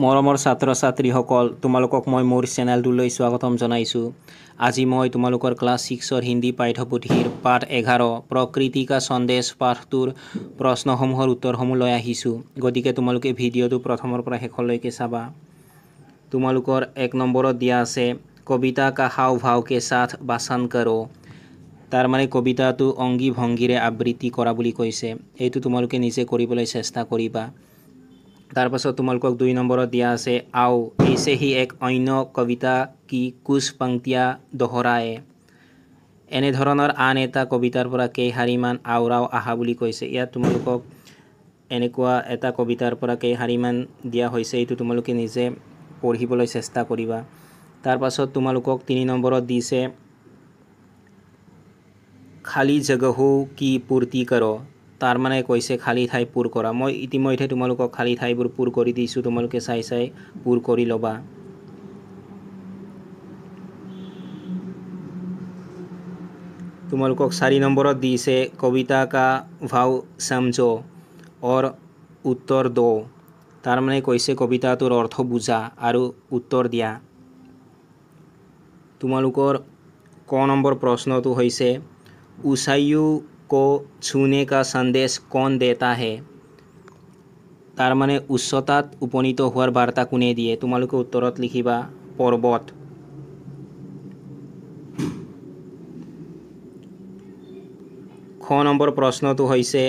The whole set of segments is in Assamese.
মৰমৰ ছাত্ৰ ছাত্ৰীসকল তোমালোকক মই মোৰ চেনেলটোলৈ স্বাগতম জনাইছোঁ। আজি মই তোমালোকৰ ক্লাছ 6ৰ হিন্দী পাঠ্যপুথিৰ পাঠ 11 প্ৰকৃতি কা সন্দেশ পাঠটোৰ প্ৰশ্নসমূহৰ উত্তৰসমূহ লৈ আহিছোঁ। গতিকে তোমালোকে ভিডিঅ'টো প্ৰথমৰ পৰা শেষলৈকে চাবা। তোমালোকৰ 1 নম্বৰত দিয়া আছে কবিতা কা হাও ভাও কে সাথ বাচন কৰো। তাৰ মানে কবিতাটো অংগী ভংগীৰে আবৃত্তি কৰা বুলি কৈছে। এইটো তোমালোকে নিজে কৰিবলৈ চেষ্টা কৰিবা। তাৰ পাছত তোমালোকক 2 নম্বৰত দিয়া আছে आओ ऐसे ही एक अन्य कविता की कुछ पंक्तियां दोहराए। এনে ধৰণৰ আন এটা কবিতাৰ পৰা কেইশাৰীমান আওৰাও আহা বুলি কৈছে। ইয়াত তোমালোকক এনেকুৱা এটা কবিতাৰ পৰা কেইশাৰীমান দিয়া হৈছে, এইটো তোমালোকে নিজে পঢ়িবলৈ চেষ্টা কৰিবা। তাৰ পাছত তোমালোকক 3 নম্বৰত দিছে খালি জগহো কি পূৰ্তি কৰো। তাৰ মানে কৈছে খালী ঠাই পূৰ কৰা। মই ইতিমধ্যে তোমালোকক খালী ঠাইবোৰ পূৰ কৰি দিছোঁ, তোমালোকে চাই চাই পূৰ কৰি ল'বা। তোমালোকক 4 নম্বৰত দিছে কবিতা কা ভাও সমঝো और উত্তৰ দো। তাৰ মানে কৈছে কবিতাটোৰ অৰ্থ বুজা আৰু উত্তৰ দিয়া। তোমালোকৰ ক নম্বৰ প্ৰশ্নটো হৈছে ऊंचाइयों को छूने का संदेश कौन देता है। তাৰ মানে উচ্চতাত উপনীত হোৱাৰ বাৰ্তা কোনে দিয়ে। তোমালোকে উত্তৰত লিখিবা পৰ্বত। খ নম্বৰ প্ৰশ্নটো হৈছে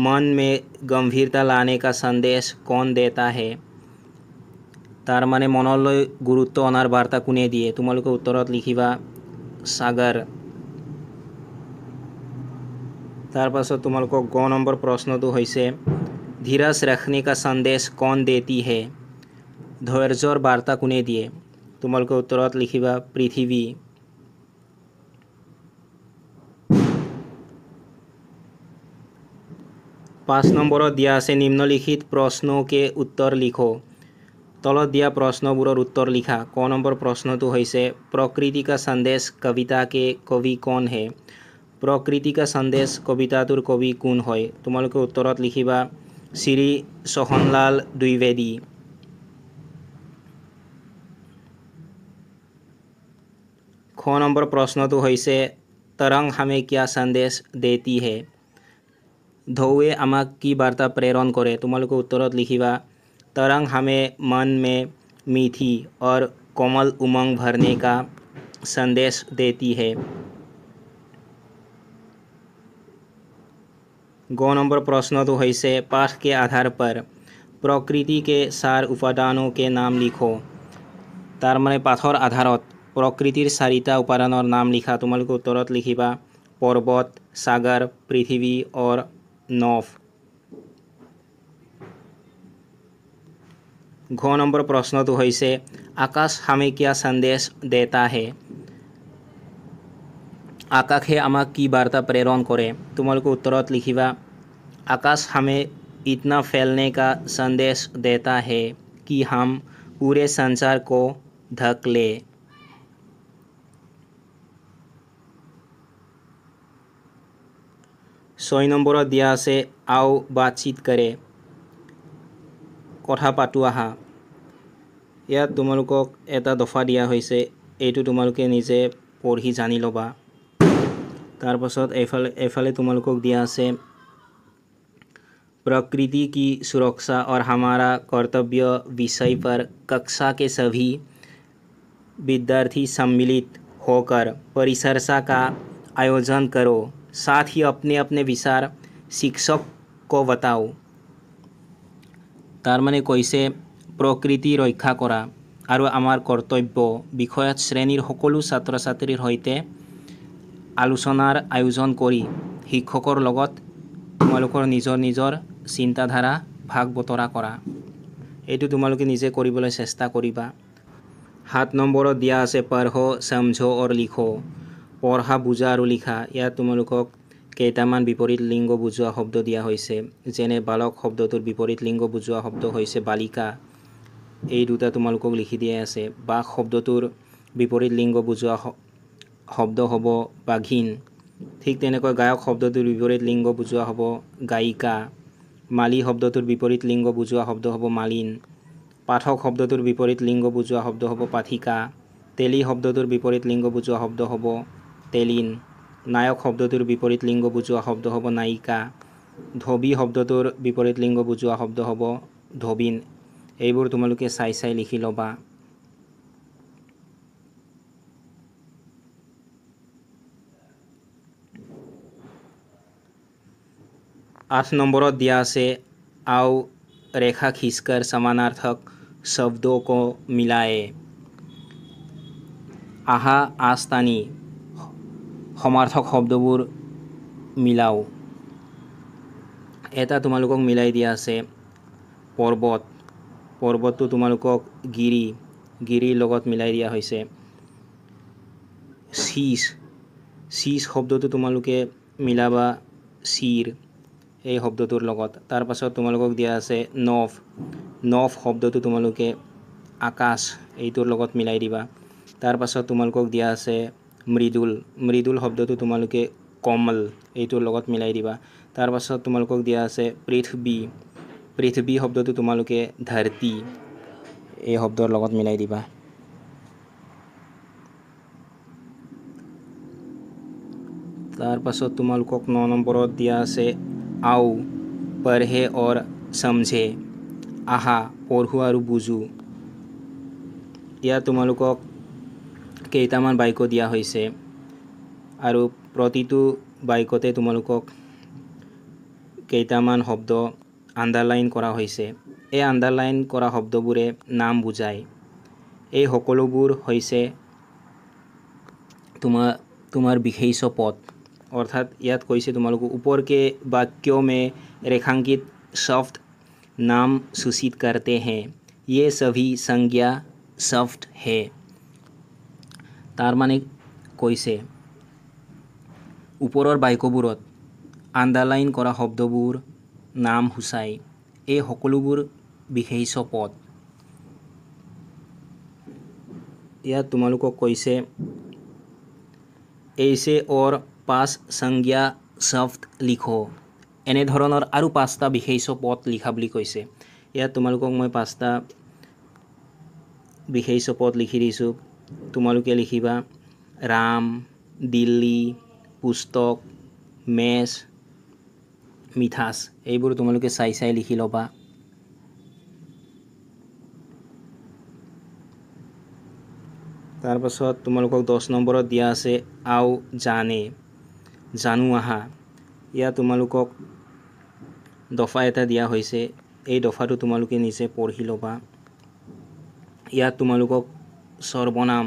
मन में गंभीरता लाने का संदेश कौन देता है। তাৰ মানে মনলৈ গুৰুত্ব অনাৰ বাৰ্তা কোনে দিয়ে। তোমালোকে উত্তৰত লিখিবা সাগৰ। তাৰ পাছত তোমালোকক গ নম্বৰ প্ৰশ্নটো হৈছে धीरज रखने का संदेश कौन देती है। ধৈৰ্যৰ বাৰ্তা কোনে দিয়ে। তোমালোকে উত্তৰত লিখিবা পৃথিৱী। 5 নম্বৰত দিয়া আছে নিম্নলিখিত প্ৰশ্নों के उत्तर लिखो। তলত দিয়া প্ৰশ্নবোৰৰ উত্তৰ লিখা। ক নম্বৰ প্ৰশ্নটো হৈছে प्रकृति का संदेश कविता के कवि कौन है। प्रकृति का संदेश কবিতাটোৰ কবি কোন হয়। তোমালোকে উত্তৰত লিখিবা শ্ৰী সোহনলাল দ্বিবেদী। খ নম্বৰ প্ৰশ্নটো হৈছে तरंग हमें क्या संदेश देती है। ঢৌৱে আমাক কি বাৰ্তা প্ৰেৰণ কৰে। তোমালোকে উত্তৰত লিখিবা तरंग हमें मन में मीठी और कोमल उमंग भरने का संदेश देती है। ग नंबर प्रश्नটো হৈছে पाठ के आधार पर प्रकृति के 4 उपादानों के नाम लिखो। তাৰ মানে পাঠৰ আধাৰত প্ৰকৃতিৰ 4টা উপাদানৰ নাম লিখা। তোমালোকে উত্তৰত লিখিবা পৰ্বত, সাগৰ, পৃথিৱী और नभ। ঘ নম্বৰ প্ৰশ্নটো হৈছে आकाश हमें क्या संदेश देता है। আকাশে আমাক কি বাৰ্তা প্ৰেৰণ কৰে। তোমালোকে উত্তৰত লিখিবা आकाश हमें इतना फैलने का संदेश देता है कि हम पूरे संसार को ढक ले। 6 নম্বৰত দিয়া আছে आओ बातचीत करे। কথা পাতো আহা। ইয়াত তোমালোকক এটা দফা দিয়া হৈছে, এইটো তোমালোকে নিজে পঢ়ি জানি ল'বা। তাৰ পাছত এফালে তোমালোকক দিয়া আছে प्रकृति की सुरक्षा और हमारा कर्तव्य विषय पर कक्षा के सभी विद्यार्थी सम्मिलित होकर परिचर्चा का आयोजन करो। साथ ही अपने अपने विचार शिक्षक को बताओ। তাৰ মানে কৈছে প্ৰকৃতি ৰক্ষা কৰা আৰু আমাৰ কৰ্তব্য বিষয়ত শ্ৰেণীৰ সকলো ছাত্ৰ ছাত্ৰীৰ সৈতে আলোচনাৰ আয়োজন কৰি শিক্ষকৰ লগত তোমালোকৰ নিজৰ চিন্তাধাৰা ভাগ বতৰা কৰা। এইটো তোমালোকে নিজে কৰিবলৈ চেষ্টা কৰিবা। 7 নম্বৰত দিয়া আছে পঢ়ো সমঝো और লিখো। পঢ়া বুজা আৰু লিখা। ইয়াত তোমালোকক কেইটামান বিপৰীত লিংগ বুজোৱা শব্দ দিয়া হৈছে, যেনে বালক শব্দটোৰ বিপৰীত লিংগ বুজোৱা শব্দ হৈছে বালিকা। এই দুটা তোমালোকক লিখি দিয়া আছে। বাঘ শব্দটোৰ বিপৰীত লিংগ বুজোৱা শব্দ হ'ব বাঘিন। ঠিক তেনেকৈ গায়ক শব্দটোৰ বিপৰীত লিংগ বুজোৱা হ'ব গায়িকা। মালি শব্দটোৰ বিপৰীত লিংগ বুজোৱা শব্দ হ'ব মালিন। পাঠক শব্দটোৰ বিপৰীত লিংগ বুজোৱা শব্দ হ'ব পাঠিকা। তেলী শব্দটোৰ বিপৰীত লিংগ বুজোৱা শব্দ হ'ব তেলিন। নায়ক শব্দটোৰ বিপৰীত লিংগ বুজোৱা শব্দ হ'ব নায়িকা। ধবি শব্দটোৰ বিপৰীত লিংগ বুজোৱা শব্দ হ'ব ধবিন। এইবোৰ তোমালোকে চাই চাই লিখি ল'বা। 8 নম্বৰত দিয়া আছে आओ रेखा खींचकर समानार्थक शब्दों को मिलाए। আহা আস্তানি সমাৰ্থক শব্দবোৰ মিলাও। এটা তোমালোকক মিলাই দিয়া আছে পৰ্বত। পৰ্বতটো তোমালোকক গিৰিৰ লগত মিলাই দিয়া হৈছে। শীষ শব্দটো তোমালোকে মিলাবা চিৰ এই শব্দটোৰ লগত। তাৰ পাছত তোমালোকক দিয়া আছে নভ শব্দটো তোমালোকে আকাশ এইটোৰ লগত মিলাই দিবা। তাৰ পাছত তোমালোকক দিয়া আছে মৃদুল শব্দটো তোমালোকে কমল এইটোৰ লগত মিলাই দিবা। তাৰ পাছত তোমালোকক দিয়া আছে পৃথিৱী শব্দটো তোমালোকে ধৰতি এই শব্দৰ লগত মিলাই দিবা। তাৰ পাছত তোমালোকক 9 নম্বৰত দিয়া আছে आओ पढ़े और समझे। আহা পঢ়ো আৰু বুজো। ইয়াত তোমালোকক কেইটামান বাক্য দিয়া হৈছে আৰু প্ৰতিটো বাক্যতে তোমালোকক কেইটামান শব্দ আন্ডাৰলাইন কৰা হৈছে। এই আন্ডাৰলাইন কৰা শব্দবোৰে নাম বুজায়। এই সকলোবোৰ হৈছে তোমাৰ বিশেষ্য পদ। অৰ্থাৎ ইয়াত কৈছে তোমালোক ऊपर के वाक्यों में रेखांकित शब्द नाम सूचित करते हैं। ये सभी संज्ञा शब्द है। तार माने কৈছে ওপৰৰ বাক্যবোৰত আন্ডাৰলাইন কৰা শব্দবোৰ নাম সূচায়। এই সকলোবোৰ বিশেষ্য পদ। ইয়াত তোমালোকক কৈছে ऐसे और 5 संज्ञा शब्द लिखो। এনে ধৰণৰ আৰু 5টা বিশেষ্য পদ লিখা বুলি কৈছে। ইয়াত তোমালোকক মই 5টা বিশেষ্য পদ লিখি দিছোঁ। তোমালোকে লিখিবা ৰাম, দিল্লী, পুস্তক, মেচ, মিঠাচ। এইবোৰ তোমালোকে চাই চাই লিখি ল'বা। তাৰ পাছত তোমালোকক 10 নম্বৰত দিয়া আছে आओ জানো আহা। ইয়াত তোমালোকক দফা এটা দিয়া হৈছে। এই দফাটো তোমালোকে নিজে পঢ়ি ল'বা। ইয়াত তোমালোকক সৰ্বনাম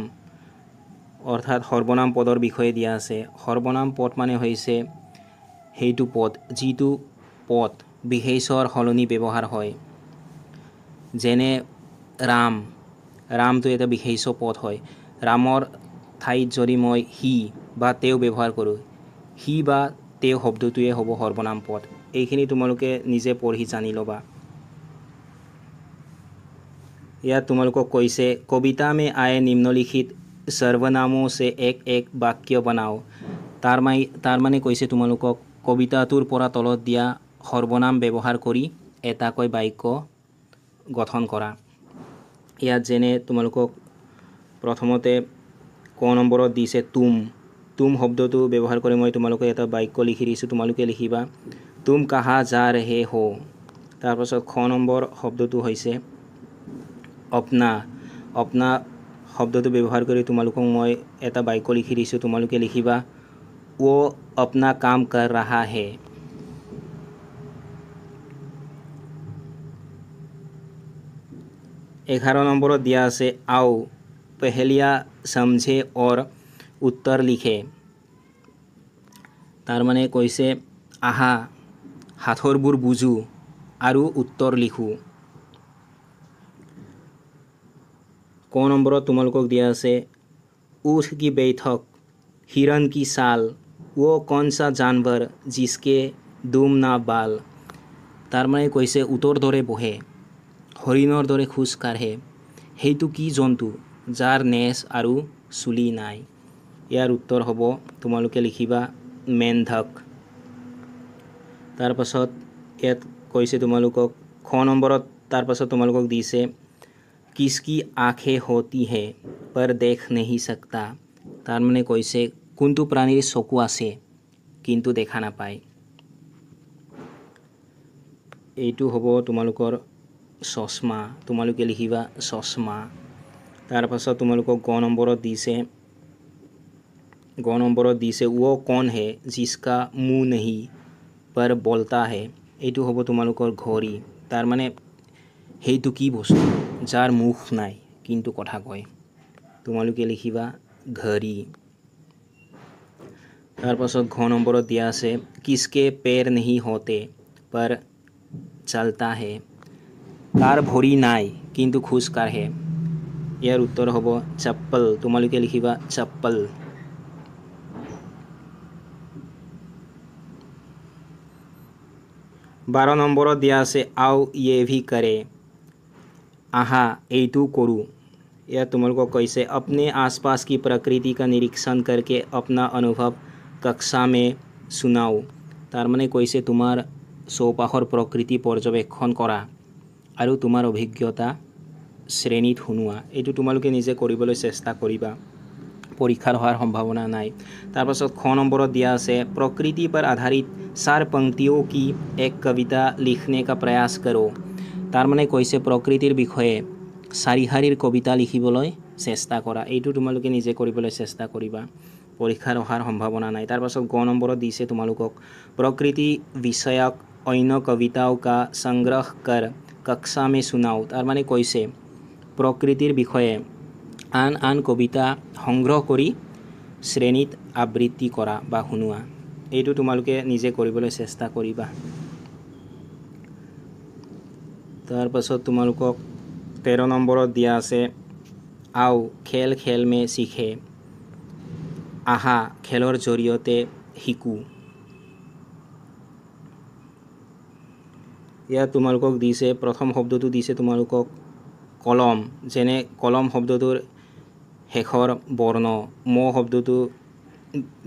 অৰ্থাৎ সৰ্বনাম পদৰ বিষয়ে দিয়া আছে। সৰ্বনাম পদ মানে হৈছে সেইটো পদ যিটো পদ বিশেষ্যৰ সলনি ব্যৱহাৰ হয়। যেনে ৰামটো এটা বিশেষ্য পদ হয়। ৰামৰ ঠাইত যদি মই হি বা তেওঁ ব্যৱহাৰ কৰোঁ, হি বা তেওঁ শব্দটোৱে হ'ব সৰ্বনাম পদ। এইখিনি তোমালোকে নিজে পঢ়ি জানি ল'বা। ইয়াত তোমালোকক কৈছে কবিতা में आए निम्नलिखित सर्वनामों से एक वाक्य बनाओ। তাৰ মানে কৈছে তোমালোকক কবিতাটোৰ পৰা তলত দিয়া সৰ্বনাম ব্যৱহাৰ কৰি এটাকৈ বাক্য গঠন কৰা। ইয়াত যেনে তোমালোকক প্ৰথমতে ক নম্বৰত দিছে তুম শব্দটো ব্যৱহাৰ কৰি মই তোমালোকে এটা বাক্য লিখি দিছোঁ। তোমালোকে লিখিবা তুম কাহা যা ৰহে হো। তাৰ পাছত খ নম্বৰ শব্দটো হৈছে अपना শব্দটো ব্যৱহাৰ কৰি তোমালোকক মই এটা বাক্য লিখি দিছোঁ। তোমালোকে লিখিবা वो अपना काम कर रहा है। एगारो নম্বৰত দিয়া আছে आओ पहलिया समझे और उत्तर लिखे। তাৰ মানে কৈছে আহা সাঁথৰবোৰ বুজো আৰু উত্তৰ লিখো। ক নম্বৰত তোমালোকক দিয়া আছে ऊँट की बैठक, हिरन की साल, वो कौन सा जानवर जिसके दुम ना बाल। তাৰ মানে কৈছে উটৰ দৰে বহে, হৰিণৰ দৰে খোজ কাঢ়ে, সেইটো কি জন্তু যাৰ নেজ আৰু চুলি নাই। ইয়াৰ উত্তৰ হ'ব তোমালোকে লিখিবা মেণ্ঢক। তাৰ পাছত ইয়াত কৈছে তোমালোকক খ নম্বৰত তাৰ পাছত তোমালোকক দিছে किसकी आँखें होती है पर देख नहीं सकता तार माने কৈছে কোনটো প্ৰাণীৰ চকু আছে কিন্তু দেখা নাপায় এইটো হ'ব তোমালোকৰ চশমা তোমালোকে লিখিবা চশমা তাৰ পাছত তোমালোকক গ নম্বৰত দিছে वो कौन है जिसका मुंह नहीं पर बोलता है এইটো হ'ব তোমালোকৰ ঘড়ী তাৰ মানে সেইটো কি বস্তু যাৰ মুখ নাই কিন্তু কথা কয় তোমালোকে লিখিবা ঘড়ী তাৰ পাছত ঘ নম্বৰত দিয়া আছে किसके पैर नहीं होते पर चलता है कार भৰি নাই কিন্তু খোজ কাঢ়ে ইয়াৰ উত্তৰ হ'ব চপ্পল তোমালোকে লিখিবা চপ্পল 12 নম্বৰত দিয়া আছে आओ ये भी करे आहा এইটো কৰো यह तुमको कैसे अपने आसपास की प्रकृति का निरीक्षण करके अपना अनुभव कक्षा में सुनाओ तार माने कैसे तुम्हार चौपाशर प्रकृति पर्यवेक्षण करा আৰু তোমাৰ অভিজ্ঞতা শ্ৰেণীত শুনোৱা এইটো তোমালোকে নিজে কৰিবলৈ চেষ্টা কৰিবা পৰীক্ষাৰ হোৱাৰ সম্ভাৱনা নাই তাৰ পাছত খ নম্বৰত দিয়া আছে प्रकृति पर आधारित 4 पंक्तियों की एक कविता लिखने का प्रयास करो तार माने কৈছে प्रकृतिर বিষয়ে 4 শাৰীৰ কবিতা লিখিবলৈ চেষ্টা কৰা এইটো তোমালোকে নিজে কৰিবলৈ চেষ্টা কৰিবা পৰীক্ষাৰ হোৱাৰ সম্ভাৱনা নাই তাৰ পাছত গ নম্বৰত দিছে তোমালোকক प्रकृति विषयक अन्य कविताओं का संग्रह कर कक्षा में सुनाओ तार माने কৈছে प्रकृतिर বিষয়ে आन आन कविता संग्रह কৰি শ্ৰেণীত আবৃত্তি কৰা বা শুনোৱা এইটো তোমালোকে নিজে কৰিবলৈ চেষ্টা কৰিবা তাৰ পাছত তোমালোকক 13 নম্বৰত দিয়া আছে आओ खेल खेल में सीखे आहा খেলৰ জৰিয়তে শিকো ইয়া তোমালোকক দিছে প্ৰথম শব্দটো দিছে তোমালোকক কলম যেনে কলম শব্দটোৰ শেষৰ বৰ্ণ ম শব্দটো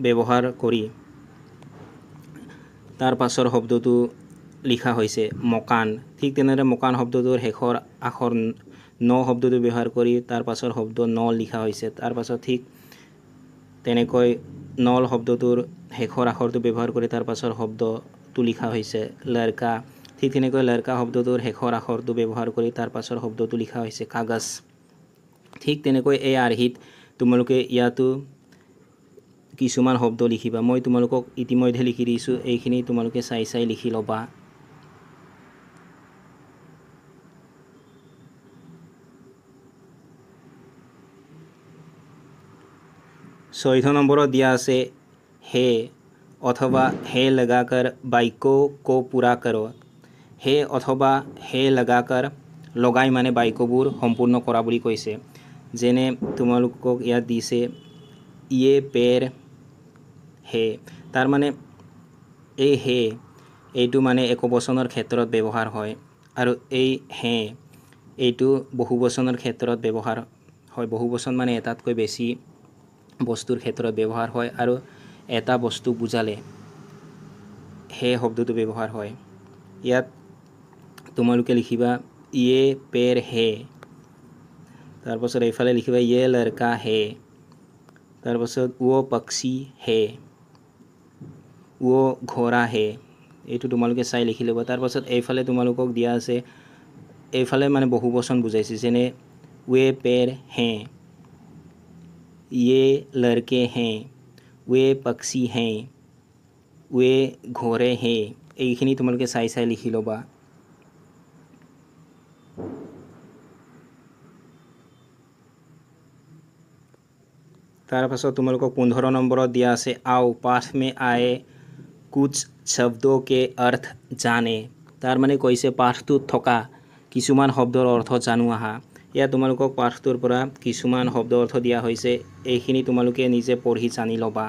ব্যৱহাৰ কৰি তাৰ পাছৰ শব্দটো লিখা হৈছে মকান ঠিক তেনেদৰে মকান শব্দটোৰ শেষৰ আখৰ ন শব্দটো ব্যৱহাৰ কৰি তাৰ পাছৰ শব্দ ন লিখা হৈছে তাৰ পাছত ঠিক তেনেকৈ নল শব্দটোৰ শেষৰ আখৰটো ব্যৱহাৰ কৰি তাৰ পাছৰ শব্দটো লিখা হৈছে লড়কা ঠিক তেনেকৈ লড়কা শব্দটোৰ শেষৰ আখৰটো ব্যৱহাৰ কৰি তাৰ পাছৰ শব্দটো লিখা হৈছে কাগজ ঠিক তেনেকৈ এই আৰ্হিত তোমালোকে ইয়াতো কিছুমান শব্দ লিখিবা মই তোমালোকক ইতিমধ্যে লিখি দিছো এইখিনি তোমালোকে চাই চাই লিখি লবা 14 নম্বৰত দিয়া আছে हे अथवा हे लगाकर बाइकों को पूरा करो हे अथवा हे लगाकर लगाई माने बाइकोबुर सम्पूर्ण करा बुली কৈছে जेने तुमलोকক या दिसे ये पेर हे तार माने ए हे एटू माने एकवचনৰ ক্ষেত্ৰত ব্যৱহাৰ হয় আৰু এই হে एटू বহুবচনৰ ক্ষেত্ৰত ব্যৱহাৰ হয় বহুবচন মানে এটাতকৈ বেছি বস্তুৰ ক্ষেত্ৰত ব্যৱহাৰ হয় আৰু এটা বস্তু বুজালে হে শব্দটো ব্যৱহাৰ হয় ইয়াত তোমালোকে লিখিবা ये पेर है तार पाছত এইফালে লিখিবা ये लड़का है तार पाছত वो पक्षी है वो घोड़ा है এইটো তোমালোকে চাই লিখি লবা तार पाছত এইফালে তোমালোকক দিয়া আছে এইফালে মানে বহুবচন বুজাইছে যেনে वे पेर हैं ये लड़के हैं वे पक्षी हैं वे घोड़े हैं এইখিনি তোমালোকে চাই চাই লিখি লবা तार पाছত তোমালোকক 15 নম্বৰত দিয়া আছে आओ पाठ में आए कुछ शब्दों के अर्थ जाने तार माने কৈছে পাঠটোত থকা কিছুমান শব্দৰ অৰ্থ জানো আহা ইয়া তোমালোকক পাঠটোৰ পৰা কিছুমান শব্দ অৰ্থ দিয়া হৈছে এইখিনি তোমালোকে নিজে পঢ়ি জানি লবা